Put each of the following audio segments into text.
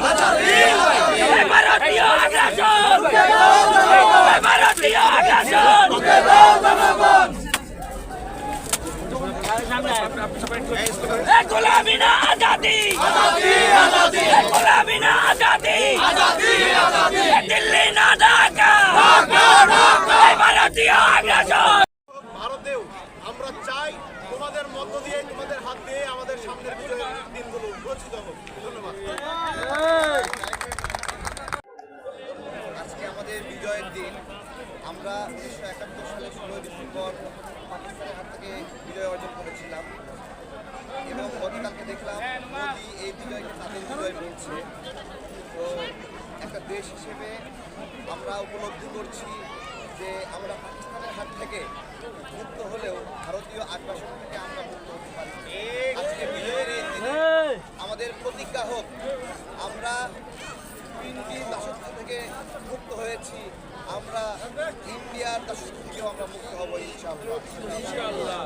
আজাদি ভারতীয় আগ্রাসন ভারতীয় আগ্রাসন গোলামি না আজাদি গোলামি না আজাদি দিল্লি না ঢাকা ভারতীয় আগ্রাসন। ভারতেও আমরা চাই তোমাদের মধ্য দিয়ে তোমাদের হাত দিয়ে আমাদের সামনের বিজয়ের দিনগুলো রচিত হোক। ধন্যবাদ। আজকে আমাদের বিজয়ের দিন। আমরা 1971 সালে 16 ডিসেম্বর পাকিস্তানের হাত থেকে বিজয় অর্জন করেছিলাম এবং গতকালকে দেখলাম মোদি এই বিজয়কে তাদের বিজয় বলছে। তো একটা দেশ হিসেবে আমরা উপলব্ধি করছি যে আমরা পাকিস্তানের হাত থেকে মুক্ত হলেও ভারতীয় আগ্রাসন থেকে আমরা মুক্ত হতে পারি। আজকে বিজয়ের এই দিনে আমাদের প্রতিজ্ঞা হোক আমরা তিনটি দাসত্ব থেকে মুক্ত হয়েছি, আমরা ইন্ডিয়ার দাসত্ব থেকেও আমরা মুক্ত হব ইনশাআল্লাহ।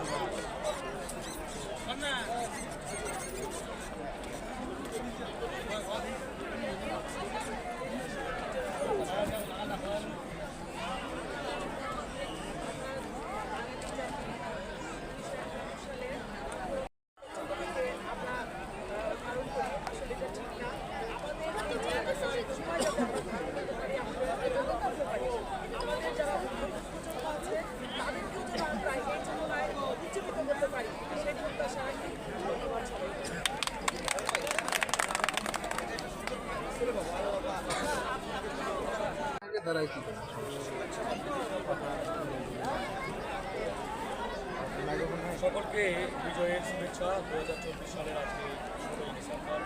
সকলকে বিজয়ের শুভেচ্ছা। 2024 সালের আজকে 16 ডিসেম্বর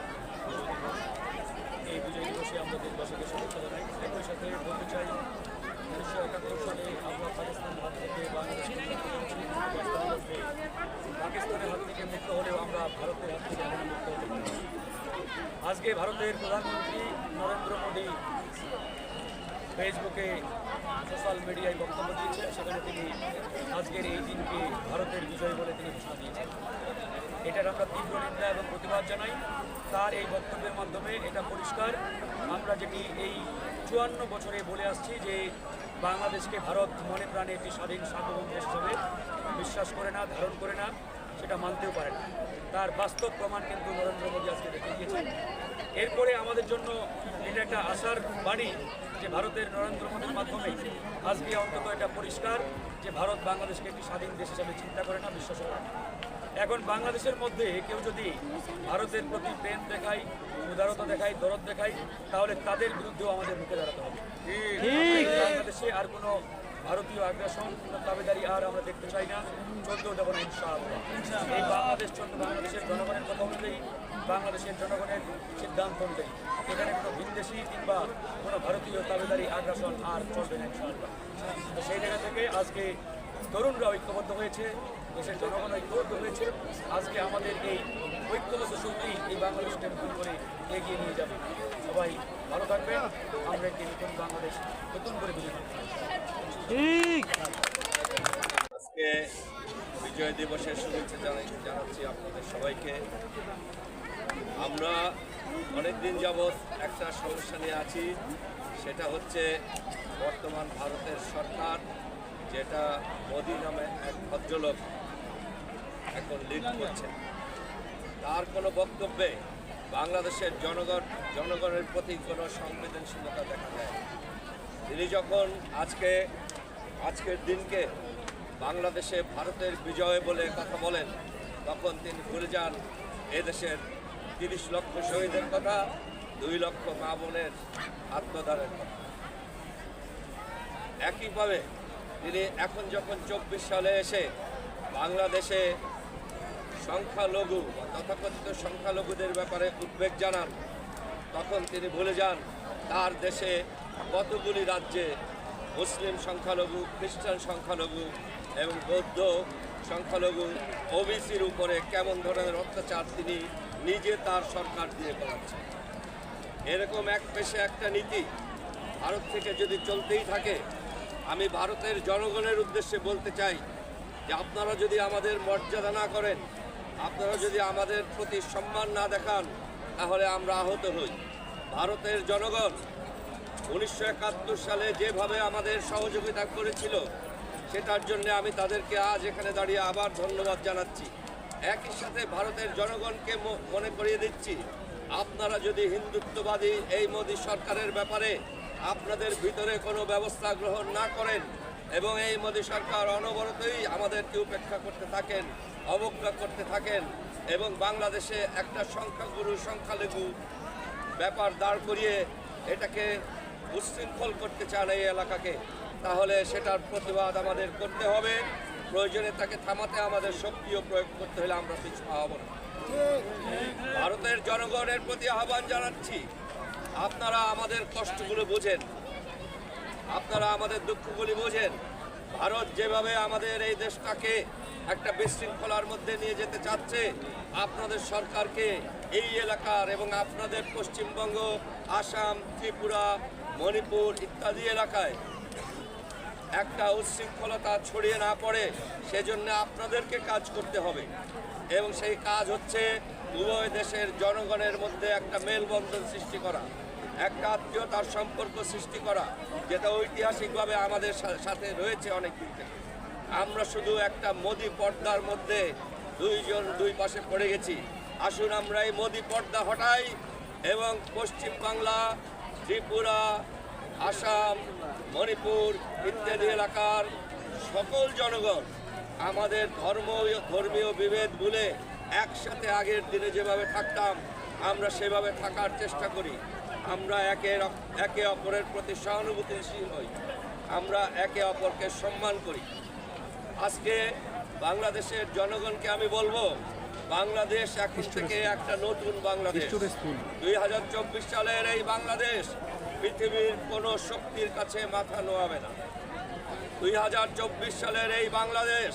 এই বিজয় দিবসে আমরা দেশবাসীকে শুভেচ্ছা জানাই। একই সাথে বলতে চাই 1971 সালে আমরা পাকিস্তানের হাত থেকে বাংলাদেশের পাকিস্তানের হাত থেকে মুক্ত হলেও আমরা ভারতের হাত থেকে এখনো মুক্ত হতে পারি। আজকে ভারতের প্রধানমন্ত্রী নরেন্দ্র মোদী ফেসবুকে সোশ্যাল মিডিয়ায় বক্তব্য দিয়েছেন, সেখানে তিনি আজকের এই দিনকে ভারতের বিজয় বলে তিনি ঘোষণা দিয়েছেন। এটার আমরা তীব্র নিন্দা এবং প্রতিবাদ জানাই। তার এই বক্তব্যের মাধ্যমে এটা পরিষ্কার আমরা যেটি এই 54 বছরে বলে আসছি যে বাংলাদেশকে ভারত মনে প্রাণে একটি স্বাধীন সার্বভৌম দেশ হিসেবে বিশ্বাস করে না, ধারণ করে না, সেটা মানতেও পারে না। তার বাস্তব প্রমাণ কিন্তু নরেন্দ্র মোদী আজকে দেখে দিয়েছেন। এরপরে আমাদের জন্য এটা একটা আশার বাণী যে ভারতের নরেন্দ্র মোদীর মাধ্যমে আজকে অন্তত এটা পরিষ্কার যে ভারত বাংলাদেশকে একটি স্বাধীন দেশ হিসাবে চিন্তা করে না, বিশ্বাস করে না। এখন বাংলাদেশের মধ্যে কেউ যদি ভারতের প্রতি প্রেম দেখায়, উদারতা দেখায়, দরদ দেখায়, তাহলে তাদের বিরুদ্ধেও আমাদের রুখে দাঁড়াতে হবে। বাংলাদেশে আর কোনো ভারতীয় আগ্রাসন, কোনো দাবিদারি আর আমরা দেখতে চাই না, চলতেও দেবো না ইনশাআল্লাহ। এই বাংলাদেশ চলবে বাংলাদেশের জনগণের কথা অনুযায়ী, বাংলাদেশের জনগণের সিদ্ধান্ত অনুযায়ী। এখানে কোনো ভিনদেশি কিংবা কোনো ভারতীয় দাবিদারি আগ্রাসন আর চলবে না ইনশাআল্লাহ। তো সেই জায়গা থেকে আজকে তরুণরা ঐক্যবদ্ধ হয়েছে, দেশের জনগণ ঐক্যবদ্ধ হয়েছে। আজকে আমাদের এই ঐক্যবদ্ধ শক্তি এই বাংলাদেশকে নতুন করে এগিয়ে নিয়ে যাবে। সবাই ভালো থাকবেন। আমরা একটি নতুন বাংলাদেশ নতুন করে বিজয় করতে আজকে বিজয় দিবসের শুভেচ্ছা জানাচ্ছি আপনাদের সবাইকে। আমরা অনেক দিন যাবৎ একটা সমস্যা নিয়ে আছি, সেটা হচ্ছে বর্তমান ভারতের সরকার, যেটা মোদি নামে এক ভদ্রলোক এখন লিড করছে, তার কোনো বক্তব্যে বাংলাদেশের জনগণের প্রতি কোনো সংবেদনশীলতা দেখা যায়। তিনি যখন আজকের দিনকে বাংলাদেশে ভারতের বিজয় বলে কথা বলেন, তখন তিনি ভুলে যান এদেশের 30 লক্ষ শহীদের কথা, 2 লক্ষ মা বোনের আত্মদানের কথা। একইভাবে তিনি এখন যখন 24 সালে এসে বাংলাদেশে সংখ্যালঘু তথাকথিত সংখ্যালঘুদের ব্যাপারে উদ্বেগ জানান, তখন তিনি ভুলে যান তার দেশে কতগুলি রাজ্যে মুসলিম সংখ্যালঘু, খ্রিস্টান সংখ্যালঘু এবং বৌদ্ধ সংখ্যালঘু ওবিসির উপরে কেমন ধরনের অত্যাচার তিনি নিজে তার সরকার দিয়ে করাচ্ছেন। এরকম এক পেশে একটা নীতি ভারত থেকে যদি চলতেই থাকে, আমি ভারতের জনগণের উদ্দেশ্যে বলতে চাই যে আপনারা যদি আমাদের মর্যাদা না করেন, আপনারা যদি আমাদের প্রতি সম্মান না দেখান, তাহলে আমরা আহত হই। ভারতের জনগণ 1971 সালে যেভাবে আমাদের সহযোগিতা করেছিল সেটার জন্য আমি তাদেরকে আজ এখানে দাঁড়িয়ে আবার ধন্যবাদ জানাচ্ছি। একই সাথে ভারতের জনগণকে মনে করিয়ে দিচ্ছি, আপনারা যদি হিন্দুত্ববাদী এই মোদী সরকারের ব্যাপারে আপনাদের ভিতরে কোনো ব্যবস্থা গ্রহণ না করেন এবং এই মোদী সরকার অনবরতই আমাদেরকে উপেক্ষা করতে থাকেন, অবজ্ঞা করতে থাকেন এবং বাংলাদেশে একটা সংখ্যাগুরু সংখ্যালঘু ব্যাপার দাঁড় করিয়ে এটাকে উচ্ছৃঙ্খল করতে চান এই এলাকাকে, তাহলে সেটার প্রতিবাদ আমাদের করতে হবে। প্রয়োজনে তাকে থামাতে আমাদের শক্তিও প্রয়োগ করতে হলে আমরা পিছু হব না। ভারতের জনগণের প্রতি আহ্বান জানাচ্ছি, আপনারা আমাদের কষ্টগুলো বোঝেন, আপনারা আমাদের দুঃখগুলি বোঝেন। ভারত যেভাবে আমাদের এই দেশটাকে একটা বিশৃঙ্খলার মধ্যে নিয়ে যেতে চাচ্ছে, আপনাদের সরকারকে এই এলাকার এবং আপনাদের পশ্চিমবঙ্গ, আসাম, ত্রিপুরা, মণিপুর ইত্যাদি এলাকায় একটা উচ্ছৃঙ্খলতা ছড়িয়ে না পড়ে সেজন্য আপনাদেরকে কাজ করতে হবে এবং সেই কাজ হচ্ছে উভয় দেশের জনগণের মধ্যে একটা মেলবন্ধন সৃষ্টি করা, একটা আত্মীয়তার সম্পর্ক সৃষ্টি করা, যেটা ঐতিহাসিকভাবে আমাদের সাথে রয়েছে অনেক দিন থেকে। আমরা শুধু একটা মোদি পর্দার মধ্যে দুইজন দুই পাশে পড়ে গেছি। আসুন আমরা এই মোদি পর্দা হটাই এবং পশ্চিমবাংলা, ত্রিপুরা, আসাম, মণিপুর ইত্যাদি এলাকার সকল জনগণ আমাদের ধর্মীয় বিভেদ ভুলে একসাথে আগের দিনে যেভাবে থাকতাম আমরা সেভাবে থাকার চেষ্টা করি। আমরা একে অপরের প্রতি সহানুভূতিশীল হই, আমরা একে অপরকে সম্মান করি। আজকে বাংলাদেশের জনগণকে আমি বলবো, বাংলাদেশ এখন থেকে একটা নতুন বাংলাদেশ। 2024 সালের এই বাংলাদেশ পৃথিবীর কোনো শক্তির কাছে মাথা নোয়াবে না। 2024 সালের এই বাংলাদেশ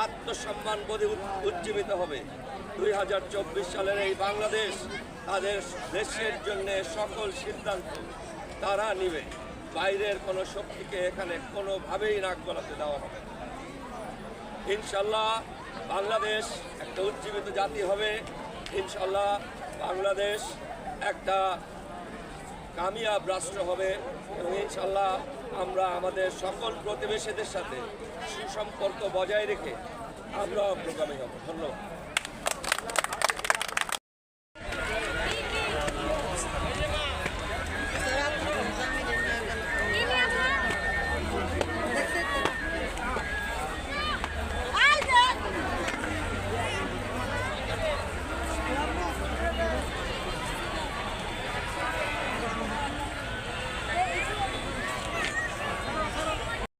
আত্মসম্মান বোধে উজ্জীবিত হবে। 2024 সালের এই বাংলাদেশ তাদের দেশের জন্য সকল সিদ্ধান্ত তারা নিবে, বাইরের কোনো শক্তিকে এখানে কোনোভাবেই নাক গলাতে দেওয়া হবে না। ইনশাল্লাহ বাংলাদেশ একটা উজ্জীবিত জাতি হবে, ইনশাল্লাহ বাংলাদেশ একটা কামিয়াব রাষ্ট্র হবে এবং ইনশাল্লাহ আমরা আমাদের সকল প্রতিবেশীদের সাথে সুসম্পর্ক বজায় রেখে আমরা অগ্রগামী হব। ধন্যবাদ।